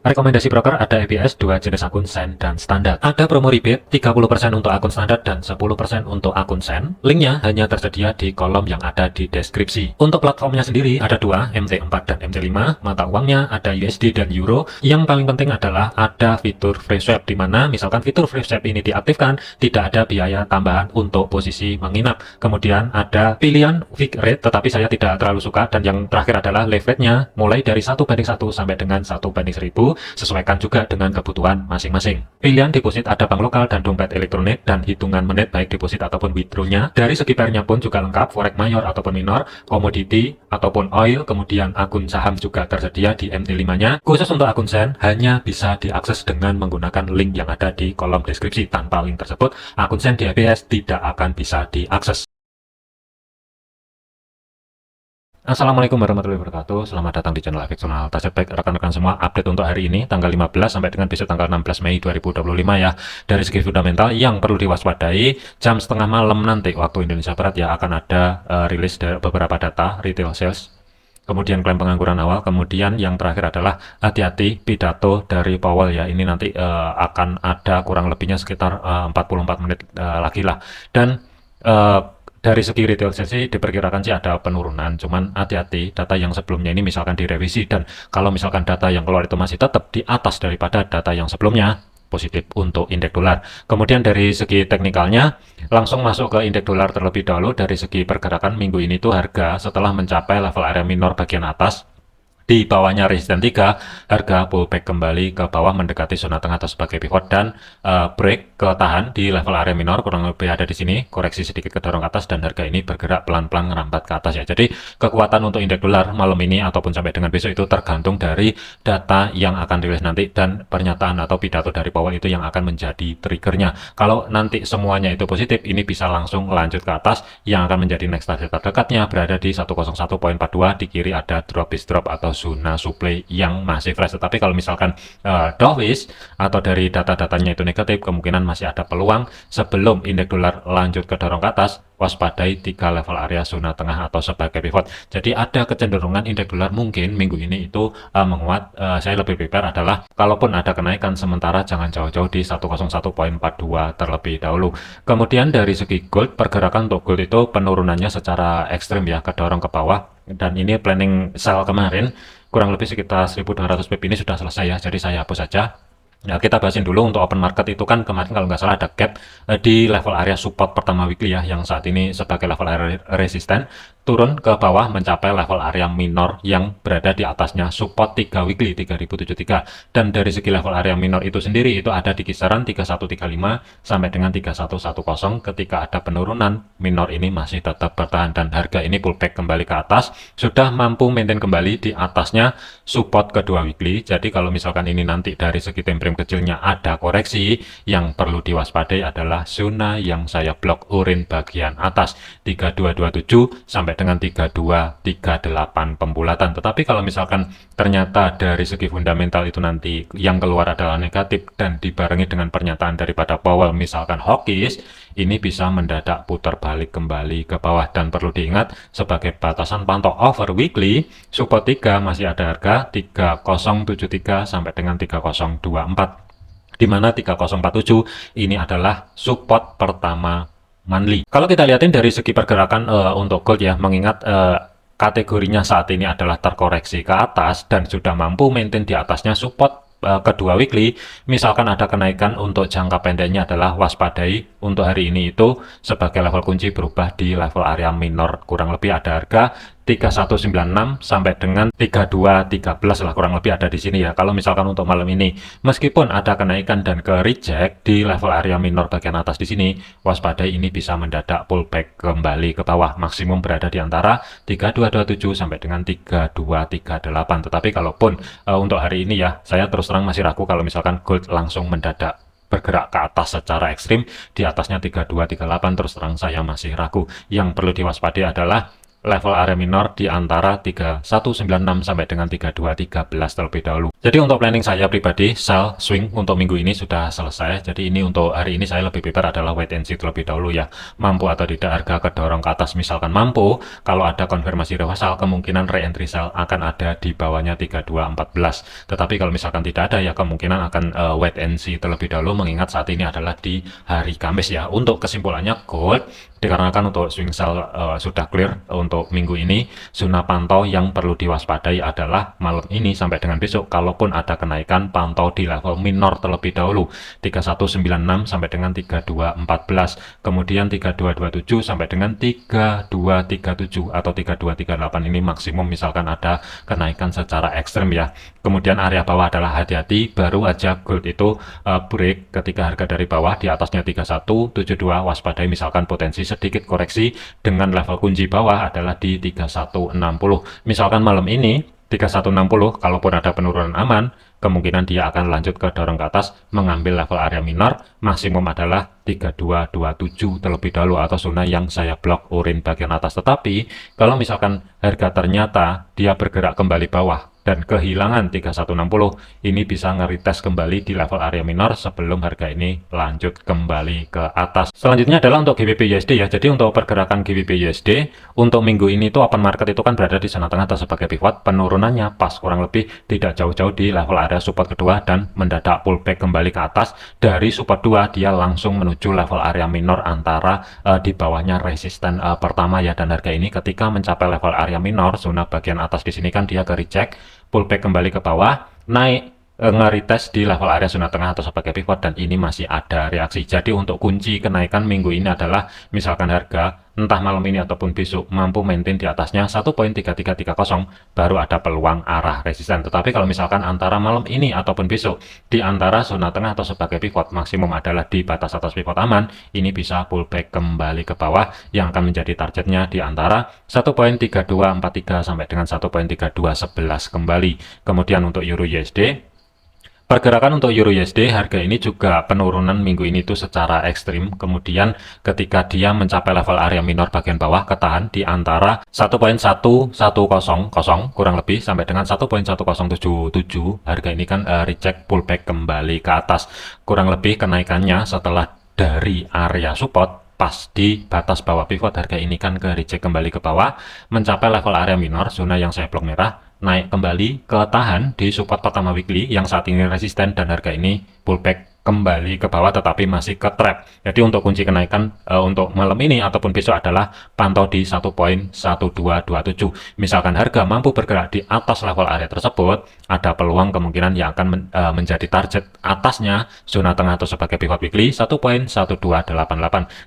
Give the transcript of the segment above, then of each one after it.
Rekomendasi broker ada ABS, dua jenis akun Sen dan standar. Ada promo rebate 30% untuk akun standar dan 10% untuk akun Sen. Linknya hanya tersedia di kolom yang ada di deskripsi. Untuk platformnya sendiri ada dua, MT4 dan MT5. Mata uangnya ada USD dan Euro. Yang paling penting adalah ada fitur free swap, di mana misalkan fitur free swap ini diaktifkan, tidak ada biaya tambahan untuk posisi menginap. Kemudian ada pilihan fixed rate, tetapi saya tidak terlalu suka. Dan yang terakhir adalah leverage-nya mulai dari 1:1 sampai dengan 1:1000. Sesuaikan juga dengan kebutuhan masing-masing. Pilihan deposit ada bank lokal dan dompet elektronik, dan hitungan menit baik deposit ataupun withdrawnya. Dari segi pairnya pun juga lengkap, forex mayor ataupun minor, komoditi ataupun oil, kemudian akun saham juga tersedia di MT5-nya. Khusus untuk akun Sen hanya bisa diakses dengan menggunakan link yang ada di kolom deskripsi. Tanpa link tersebut, akun Sen di ABS tidak akan bisa diakses. Assalamualaikum warahmatullahi wabarakatuh. Selamat datang di channel Efeksional Tasetback. Rekan-rekan semua, update untuk hari ini tanggal 15 sampai dengan besok tanggal 16 Mei 2025 ya. Dari segi fundamental yang perlu diwaspadai, jam setengah malam nanti waktu Indonesia Barat ya akan ada rilis dari beberapa data retail sales. Kemudian klaim pengangguran awal, kemudian yang terakhir adalah hati-hati pidato dari Powell ya. Ini nanti akan ada kurang lebihnya sekitar 44 menit lagi lah. Dan dari segi retail sesi diperkirakan sih ada penurunan, cuman hati-hati data yang sebelumnya ini misalkan direvisi, dan kalau misalkan data yang keluar itu masih tetap di atas daripada data yang sebelumnya, positif untuk indeks dolar. Kemudian dari segi teknikalnya langsung masuk ke indeks dolar terlebih dahulu. Dari segi pergerakan minggu ini tuh harga setelah mencapai level area minor bagian atas di bawahnya resisten 3, harga pullback kembali ke bawah mendekati zona tengah atau sebagai pivot, dan break ke tahan di level area minor kurang lebih ada di sini, koreksi sedikit ke dorong ke atas, dan harga ini bergerak pelan-pelan merambat ke atas ya. Jadi kekuatan untuk indeks dolar malam ini ataupun sampai dengan besok itu tergantung dari data yang akan rilis nanti, dan pernyataan atau pidato dari Powell itu yang akan menjadi triggernya. Kalau nanti semuanya itu positif, ini bisa langsung lanjut ke atas, yang akan menjadi next target terdekatnya berada di 101.42. Di kiri ada dovish drop atau zona supply yang masih fresh. Tetapi kalau misalkan dovish atau dari data-datanya itu negatif, kemungkinan masih ada peluang sebelum indeks dolar lanjut ke dorong ke atas, waspadai 3 level area zona tengah atau sebagai pivot. Jadi ada kecenderungan indeks dolar mungkin minggu ini itu menguat. Saya lebih prepare adalah kalaupun ada kenaikan, sementara jangan jauh-jauh di 101.42 terlebih dahulu. Kemudian dari segi gold, pergerakan untuk gold itu penurunannya secara ekstrim ya, kedorong ke bawah, dan ini planning sell kemarin kurang lebih sekitar 1200 pip ini sudah selesai ya, jadi saya hapus saja. Nah, kita bahasin dulu untuk open market itu kan kemarin kalau nggak salah ada gap di level area support pertama weekly ya, yang saat ini sebagai level area resisten, turun ke bawah mencapai level area minor yang berada di atasnya support 3 weekly 3073, dan dari segi level area minor itu sendiri itu ada di kisaran 3135 sampai dengan 3110. Ketika ada penurunan, minor ini masih tetap bertahan, dan harga ini pullback kembali ke atas, sudah mampu maintain kembali di atasnya support kedua weekly. Jadi kalau misalkan ini nanti dari segi time frame kecilnya ada koreksi, yang perlu diwaspadai adalah zona yang saya blok urin bagian atas 3227 sampai dengan 3238 pembulatan. Tetapi kalau misalkan ternyata dari segi fundamental itu nanti yang keluar adalah negatif dan dibarengi dengan pernyataan daripada Powell misalkan hawkish, ini bisa mendadak putar balik kembali ke bawah. Dan perlu diingat sebagai batasan pantau over weekly, support 3 masih ada harga 3073 sampai dengan 3024, di mana 3047 ini adalah support pertama monthly. Kalau kita lihatin dari segi pergerakan untuk gold ya, mengingat kategorinya saat ini adalah terkoreksi ke atas dan sudah mampu maintain di atasnya support kedua weekly, misalkan ada kenaikan, untuk jangka pendeknya adalah waspadai untuk hari ini itu sebagai level kunci berubah di level area minor, kurang lebih ada harga 3196 sampai dengan 3213 lah, kurang lebih ada di sini ya. Kalau misalkan untuk malam ini meskipun ada kenaikan dan ke reject di level area minor bagian atas di sini, waspadai ini bisa mendadak pullback kembali ke bawah, maksimum berada di antara 3227 sampai dengan 3238. Tetapi kalaupun untuk hari ini ya, saya terus terang masih ragu kalau misalkan gold langsung mendadak bergerak ke atas secara ekstrim di atasnya 3238, terus terang saya masih ragu. Yang perlu diwaspadai adalah level area minor di antara 3196 sampai dengan 3213 terlebih dahulu. Jadi untuk planning saya pribadi, sell swing untuk minggu ini sudah selesai. Jadi ini untuk hari ini saya lebih prepare adalah wait and see terlebih dahulu ya. Mampu atau tidak harga kedorong ke atas, misalkan mampu, kalau ada konfirmasi reversal, kemungkinan re-entry sell akan ada di bawahnya 3214. Tetapi kalau misalkan tidak ada ya kemungkinan akan wait and see terlebih dahulu, mengingat saat ini adalah di hari Kamis ya. Untuk kesimpulannya gold, dikarenakan untuk swing sell sudah clear untuk minggu ini, zona pantau yang perlu diwaspadai adalah malam ini sampai dengan besok. Kalaupun ada kenaikan, pantau di level minor terlebih dahulu 3196 sampai dengan 3214, kemudian 3227 sampai dengan 3237 atau 3238 ini maksimum misalkan ada kenaikan secara ekstrim ya. Kemudian area bawah adalah hati-hati, baru aja gold itu break ketika harga dari bawah di atasnya 3172, waspadai misalkan potensi sedikit koreksi dengan level kunci bawah adalah di 3160. Misalkan malam ini 3160, kalaupun ada penurunan aman, kemungkinan dia akan lanjut ke dorong ke atas mengambil level area minor, maksimum adalah 3227 terlebih dahulu atau zona yang saya blok orange bagian atas. Tetapi kalau misalkan harga ternyata dia bergerak kembali bawah dan kehilangan 3160, ini bisa nge-retest kembali di level area minor sebelum harga ini lanjut kembali ke atas. Selanjutnya adalah untuk GBP USD ya. Jadi untuk pergerakan GBP USD untuk minggu ini tuh open market itu kan berada di sana tengah atau sebagai pivot, penurunannya pas kurang lebih tidak jauh-jauh di level area support kedua dan mendadak pullback kembali ke atas. Dari support 2 dia langsung menuju level area minor antara di bawahnya resisten pertama ya, dan harga ini ketika mencapai level area minor, zona bagian atas di sini kan dia ke reject, pullback kembali ke bawah, naik nge-retest di level area zona tengah atau sebagai pivot, dan ini masih ada reaksi. Jadi untuk kunci kenaikan minggu ini adalah misalkan harga entah malam ini ataupun besok mampu maintain di atasnya 1.3330, baru ada peluang arah resisten. Tetapi kalau misalkan antara malam ini ataupun besok di antara zona tengah atau sebagai pivot, maksimum adalah di batas atas pivot aman, ini bisa pullback kembali ke bawah yang akan menjadi targetnya di antara 1.3243 sampai dengan 1.3211 kembali. Kemudian untuk Euro USD, pergerakan untuk Euro USD, harga ini juga penurunan minggu ini itu secara ekstrim. Kemudian ketika dia mencapai level area minor bagian bawah, ketahan di antara 1.1100 kurang lebih sampai dengan 1.1077. Harga ini kan reject pullback kembali ke atas. Kurang lebih kenaikannya setelah dari area support pas di batas bawah pivot, harga ini kan ke reject kembali ke bawah, mencapai level area minor, zona yang saya blok merah, naik kembali ke tahan di support pertama weekly yang saat ini resisten, dan harga ini pullback kembali ke bawah tetapi masih ke trap. Jadi untuk kunci kenaikan untuk malam ini ataupun besok adalah pantau di 1.1227. Misalkan harga mampu bergerak di atas level area tersebut, ada peluang kemungkinan yang akan menjadi target atasnya zona tengah atau sebagai pivot weekly 1.1288.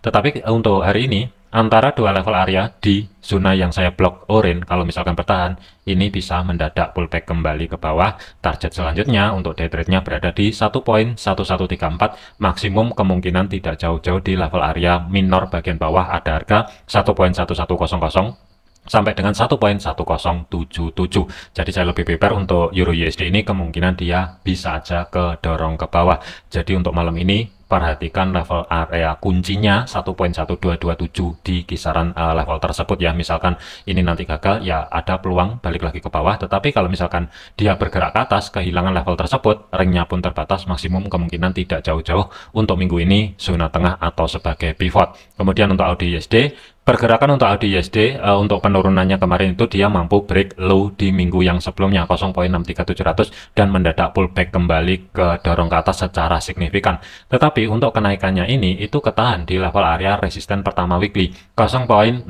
Tetapi untuk hari ini antara dua level area di zona yang saya blok orange, kalau misalkan bertahan, ini bisa mendadak pullback kembali ke bawah. Target selanjutnya untuk day trade-nya berada di 1.1134, maksimum kemungkinan tidak jauh-jauh di level area minor bagian bawah, ada harga 1.1100 sampai dengan 1.1077. Jadi saya lebih prepare untuk Euro USD ini, kemungkinan dia bisa aja ke dorong ke bawah. Jadi untuk malam ini perhatikan level area kuncinya 1.1227 di kisaran level tersebut ya. Misalkan ini nanti gagal ya ada peluang balik lagi ke bawah, tetapi kalau misalkan dia bergerak ke atas kehilangan level tersebut, ringnya pun terbatas, maksimum kemungkinan tidak jauh-jauh untuk minggu ini zona tengah atau sebagai pivot. Kemudian untuk AUD USD, pergerakan untuk AUD USD untuk penurunannya kemarin itu dia mampu break low di minggu yang sebelumnya 0.63700 dan mendadak pullback kembali ke dorong ke atas secara signifikan. Tetapi untuk kenaikannya ini itu ketahan di level area resisten pertama weekly 0.64900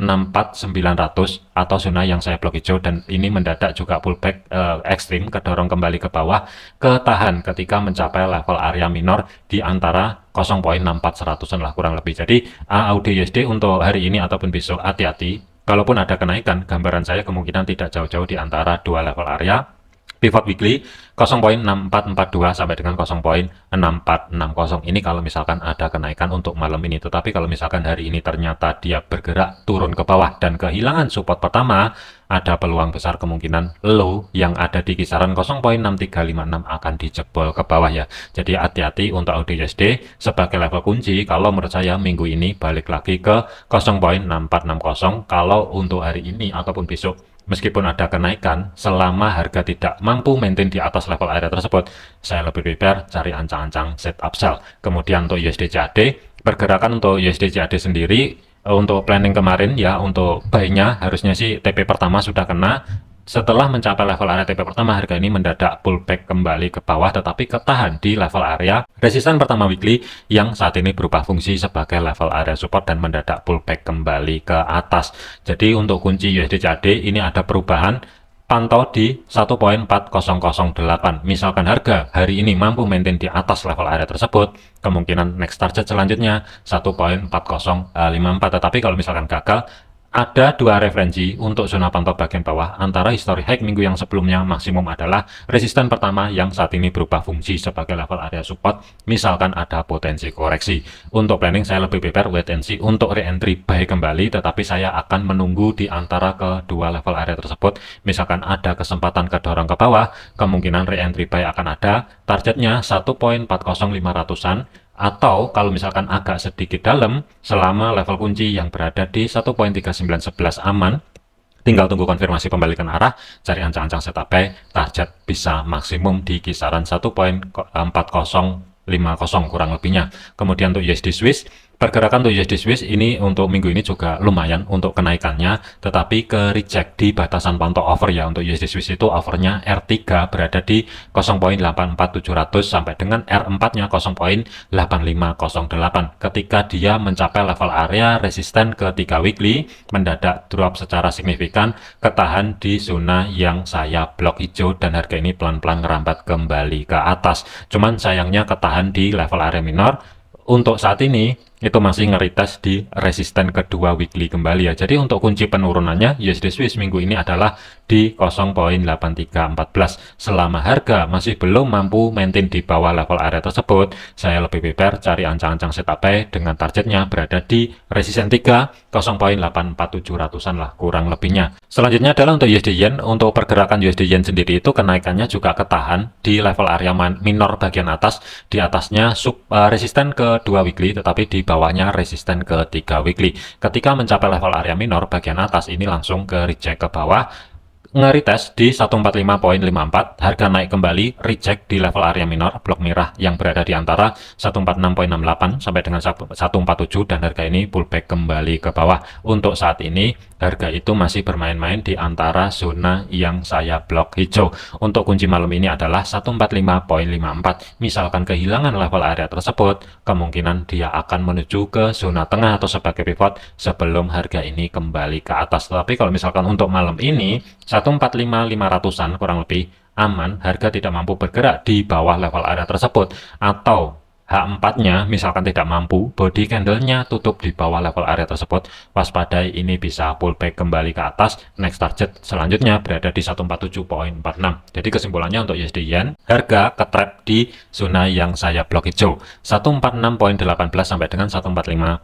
atau zona yang saya blok hijau, dan ini mendadak juga pullback ekstrim kedorong kembali ke bawah, ketahan ketika mencapai level area minor di antara 0.6400-an lah kurang lebih. Jadi AUD USD untuk hari ini ataupun besok hati-hati, kalaupun ada kenaikan, gambaran saya kemungkinan tidak jauh-jauh di antara dua level area Pivot weekly 0.6442 sampai dengan 0.6460. Ini kalau misalkan ada kenaikan untuk malam ini. Tetapi kalau misalkan hari ini ternyata dia bergerak turun ke bawah dan kehilangan support pertama, ada peluang besar kemungkinan low yang ada di kisaran 0.6356 akan dijebol ke bawah ya. Jadi hati-hati untuk AUD/USD sebagai level kunci. Kalau menurut saya minggu ini balik lagi ke 0.6460. Kalau untuk hari ini ataupun besok, meskipun ada kenaikan, selama harga tidak mampu maintain di atas level area tersebut, saya lebih prepare cari ancang-ancang setup sell. Kemudian untuk USD CAD, pergerakan untuk USD CAD sendiri, untuk planning kemarin ya, untuk buy-nya harusnya sih TP pertama sudah kena. Setelah mencapai level area TP pertama, harga ini mendadak pullback kembali ke bawah, tetapi ketahan di level area resisten pertama weekly yang saat ini berubah fungsi sebagai level area support dan mendadak pullback kembali ke atas. Jadi untuk kunci USD CAD ini ada perubahan, pantau di 1.4008. Misalkan harga hari ini mampu maintain di atas level area tersebut, kemungkinan next target selanjutnya 1.4054. Tetapi kalau misalkan gagal, ada dua referensi untuk zona pantau bagian bawah antara history high minggu yang sebelumnya maksimum adalah resisten pertama yang saat ini berubah fungsi sebagai level area support, misalkan ada potensi koreksi. Untuk planning saya lebih prepare wait and see untuk re-entry buy kembali, tetapi saya akan menunggu di antara kedua level area tersebut. Misalkan ada kesempatan kedorong ke bawah, kemungkinan re-entry buy akan ada, targetnya 1.40500-an, atau kalau misalkan agak sedikit dalam, selama level kunci yang berada di 1.3911 aman, tinggal tunggu konfirmasi pembalikan arah, cari ancang-ancang setup buy, target bisa maksimum di kisaran 1.4050 kurang lebihnya. Kemudian untuk USD Swiss, pergerakan untuk USD Swiss ini untuk minggu ini juga lumayan untuk kenaikannya, tetapi ke reject di batasan pantau over ya. Untuk USD Swiss itu overnya R3 berada di 0.84700 sampai dengan R4-nya 0.8508. Ketika dia mencapai level area resisten ke 3 weekly, mendadak drop secara signifikan, ketahan di zona yang saya blok hijau dan harga ini pelan-pelan ngerambat kembali ke atas. Cuman sayangnya ketahan di level area minor. Untuk saat ini itu masih nge-retest di resisten kedua weekly kembali ya. Jadi untuk kunci penurunannya USD Swiss minggu ini adalah di 0.8314. Selama harga masih belum mampu maintain di bawah level area tersebut, saya lebih prepare cari ancang-ancang setup buy dengan targetnya berada di resisten 3 0.84700-an lah kurang lebihnya. Selanjutnya adalah untuk USD Yen. Untuk pergerakan USD Yen sendiri itu kenaikannya juga ketahan di level area minor bagian atas, di atasnya resisten ke 2 weekly, tetapi di bawahnya resisten ke 3 weekly. Ketika mencapai level area minor bagian atas ini langsung ke reject ke bawah, nge-retest di 145.54, harga naik kembali, reject di level area minor, blok merah yang berada di antara 146.68 sampai dengan 147, dan harga ini pullback kembali ke bawah. Untuk saat ini harga itu masih bermain-main di antara zona yang saya blok hijau. Untuk kunci malam ini adalah 145.54. Misalkan kehilangan level area tersebut, kemungkinan dia akan menuju ke zona tengah atau sebagai pivot sebelum harga ini kembali ke atas. Tapi kalau misalkan untuk malam ini 145.500-an kurang lebih aman, harga tidak mampu bergerak di bawah level area tersebut, atau H4-nya misalkan tidak mampu, body candle-nya tutup di bawah level area tersebut, waspadai ini bisa pullback kembali ke atas. Next target selanjutnya berada di 147.46. Jadi kesimpulannya untuk USD Yen, harga ketrap di zona yang saya blok hijau 146.18 sampai dengan 145.54.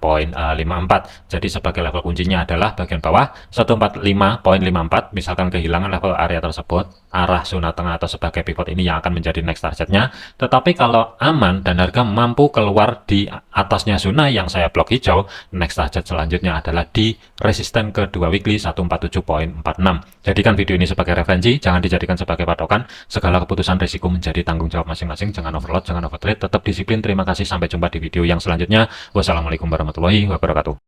Jadi sebagai level kuncinya adalah bagian bawah 145.54. Misalkan kehilangan level area tersebut, arah zona tengah atau sebagai pivot ini yang akan menjadi next targetnya. Tetapi kalau aman dan harga mampu keluar di atasnya zona yang saya blok hijau, next target selanjutnya adalah di resisten kedua weekly 147.46. Jadikan video ini sebagai referensi, jangan dijadikan sebagai patokan. Segala keputusan risiko menjadi tanggung jawab masing-masing. Jangan overload, jangan overtrade, tetap disiplin. Terima kasih, sampai jumpa di video yang selanjutnya. Wassalamualaikum warahmatullahi wabarakatuh.